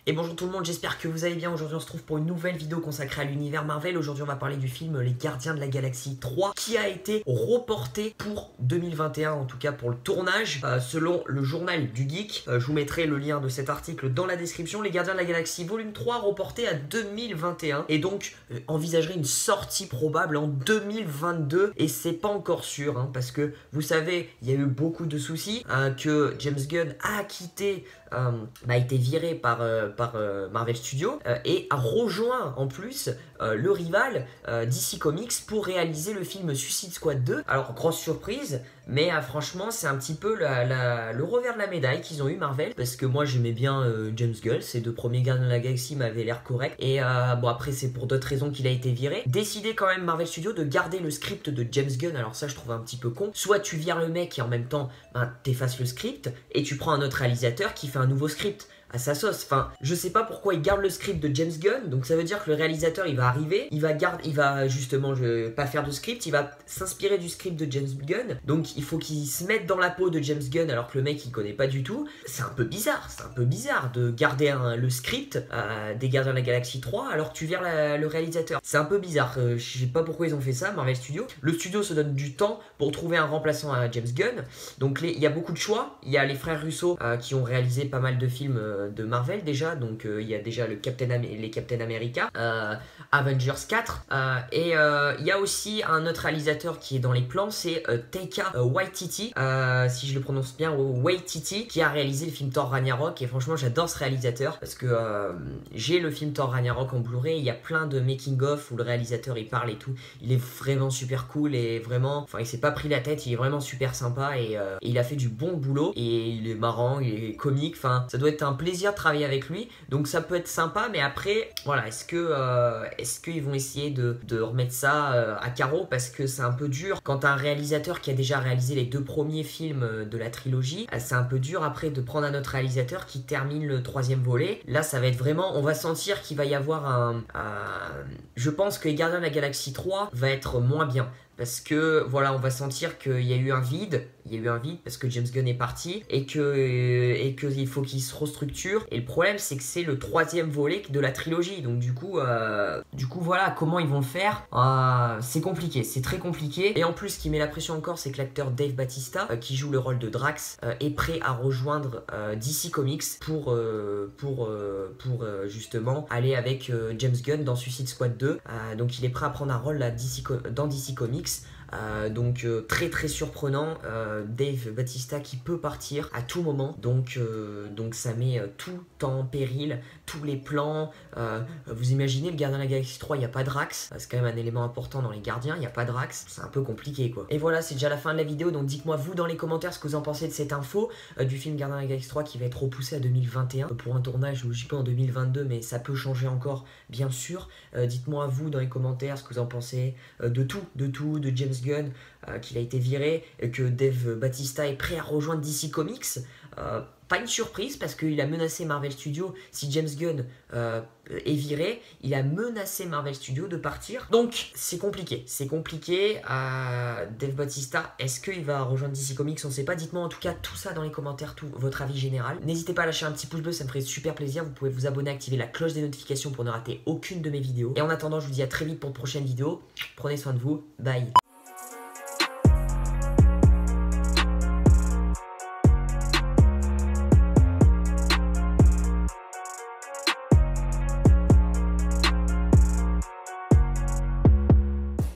Et bonjour tout le monde, j'espère que vous allez bien. Aujourd'hui on se trouve pour une nouvelle vidéo consacrée à l'univers Marvel. Aujourd'hui on va parler du film Les Gardiens de la Galaxie 3 qui a été reporté pour 2021, en tout cas pour le tournage, selon le journal du Geek. Je vous mettrai le lien de cet article dans la description. Les Gardiens de la Galaxie volume 3 reporté à 2021 et donc envisagerait une sortie probable en 2022 et c'est pas encore sûr parce que vous savez il y a eu beaucoup de soucis, que James Gunn a quitté, a été viré par Marvel Studios et a rejoint en plus le rival DC Comics pour réaliser le film Suicide Squad 2. Alors grosse surprise, mais franchement c'est un petit peu le revers de la médaille qu'ils ont eu Marvel, parce que moi j'aimais bien James Gunn, ces deux premiers Gardiens de la Galaxie m'avaient l'air corrects et bon après c'est pour d'autres raisons qu'il a été viré. Décidé quand même Marvel Studios de garder le script de James Gunn, alors ça je trouve un petit peu con. Soit tu vires le mec et en même temps t'effaces le script et tu prends un autre réalisateur qui fait un nouveau script à sa sauce. Enfin, je sais pas pourquoi il garde le script de James Gunn, donc ça veut dire que le réalisateur il va arriver, il va justement pas faire de script, il va s'inspirer du script de James Gunn, donc il faut qu'il se mette dans la peau de James Gunn alors que le mec il connaît pas du tout. C'est un peu bizarre de garder le script des Gardiens de la Galaxie 3 alors que tu vires le réalisateur. C'est un peu bizarre, je sais pas pourquoi ils ont fait ça, Marvel Studios. Le studio se donne du temps pour trouver un remplaçant à James Gunn, donc il y a beaucoup de choix. Il y a les frères Russo qui ont réalisé pas mal de films de Marvel déjà, donc il y a déjà les Captain America, Avengers 4, et il y a aussi un autre réalisateur qui est dans les plans, c'est Taika Waititi, si je le prononce bien, Waititi, qui a réalisé le film Thor Ragnarok, et franchement j'adore ce réalisateur parce que j'ai le film Thor Ragnarok en Blu-ray, il y a plein de making-of où le réalisateur il parle et tout, il est vraiment super cool et vraiment, enfin il s'est pas pris la tête, il est vraiment super sympa et il a fait du bon boulot et il est marrant, il est comique, enfin ça doit être un plaisir de travailler avec lui, donc ça peut être sympa, mais après voilà, est-ce qu'ils vont essayer de remettre ça à carreau, parce que c'est un peu dur quand t'as un réalisateur qui a déjà réalisé les deux premiers films de la trilogie, c'est un peu dur après de prendre un autre réalisateur qui termine le troisième volet. Là ça va être vraiment, on va sentir qu'il va y avoir je pense que les Gardiens de la Galaxie 3 va être moins bien, parce que voilà, on va sentir qu'il y a eu un vide, parce que James Gunn est parti et qu'il faut qu'il se restructure. Et le problème c'est que c'est le troisième volet de la trilogie, donc du coup voilà, comment ils vont le faire, c'est compliqué, c'est très compliqué. Et en plus ce qui met la pression encore, c'est que l'acteur Dave Bautista qui joue le rôle de Drax est prêt à rejoindre DC Comics pour justement aller avec James Gunn dans Suicide Squad 2, donc il est prêt à prendre un rôle dans DC Comics. Donc très surprenant, Dave Bautista qui peut partir à tout moment, donc ça met tout en péril, tous les plans. Vous imaginez le Gardien de la Galaxie 3, il n'y a pas Drax, c'est quand même un élément important dans les Gardiens, il n'y a pas Drax, c'est un peu compliqué quoi. Et voilà, c'est déjà la fin de la vidéo, donc dites-moi vous dans les commentaires ce que vous en pensez de cette info du film Gardien de la Galaxie 3 qui va être repoussé à 2021 pour un tournage, je sais pas, en 2022, mais ça peut changer encore bien sûr. Dites-moi vous dans les commentaires ce que vous en pensez de James Gunn, qu'il a été viré, que Dave Bautista est prêt à rejoindre DC Comics. Pas une surprise parce qu'il a menacé Marvel Studios. Si James Gunn est viré, il a menacé Marvel Studios de partir. Donc c'est compliqué. Dave Bautista, est-ce qu'il va rejoindre DC Comics? On ne sait pas. Dites-moi en tout cas tout ça dans les commentaires, tout votre avis général. N'hésitez pas à lâcher un petit pouce bleu, ça me ferait super plaisir. Vous pouvez vous abonner, activer la cloche des notifications pour ne rater aucune de mes vidéos. Et en attendant, je vous dis à très vite pour de prochaines vidéos. Prenez soin de vous. Bye.